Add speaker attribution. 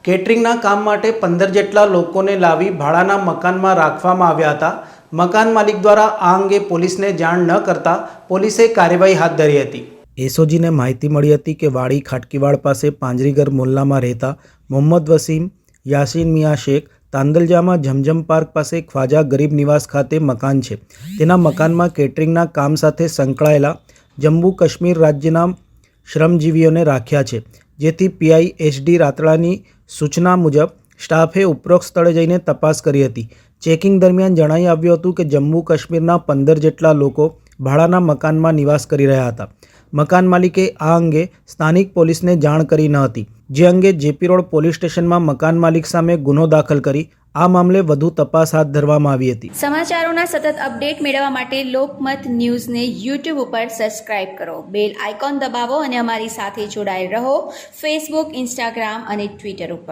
Speaker 1: કેટરિંગના કામ માટે 15 જેટલા લોકોને લાવી ભાડાના મકાનમાં રાખવામાં આવ્યા હતા. મકાન માલિક દ્વારા આ અંગે પોલીસને જાણ ન કરતા પોલીસે કાર્યવાહી હાથ ધરી હતી. એસઓજીને માહિતી મળી હતી કે વાડી ખાટકીવાડ પાસે પાંજરીઘર મોહલ્લામાં રહેતા મોહમ્મદ વસીમ યાસીન મિયા શેખ તાંદલજામાં જમજમ પાર્ક પાસે ખ્વાજા ગરીબ નિવાસ ખાતે મકાન છે. તેના મકાનમાં કેટરિંગના કામ સાથે સંકળાયેલા જમ્મુ કાશ્મીર રાજ્યના શ્રમજીવીઓને રાખ્યા છે, જેથી પીઆઈ એસડી રાતડાની સૂચના મુજબ સ્ટાફે ઉપરોક્ત સ્થળે જઈને તપાસ કરી હતી. ચેકિંગ દરમિયાન જણાઈ આવ્યું હતું કે જમ્મુ કાશ્મીરના 15 જેટલા લોકો ભાડાના મકાનમાં નિવાસ કરી રહ્યા હતા. મકાન માલિકે આ અંગે સ્થાનિક પોલીસને જાણ કરી ન હતી, જે અંગે જેપી રોડ પોલીસ સ્ટેશનમાં મકાન માલિક સામે ગુનો દાખલ કરી આ મામલે વધુ તપાસ હાથ ધરવામાં આવી હતી.
Speaker 2: સમાચારોના સતત અપડેટ મેળવવા માટે લોકમત ન્યૂઝને યુટ્યુબ ઉપર સબસ્ક્રાઇબ કરો, બેલ આઇકોન દબાવો અને અમારી સાથે જોડાયેલ રહો ફેસબુક, ઇન્સ્ટાગ્રામ અને ટ્વિટર ઉપર.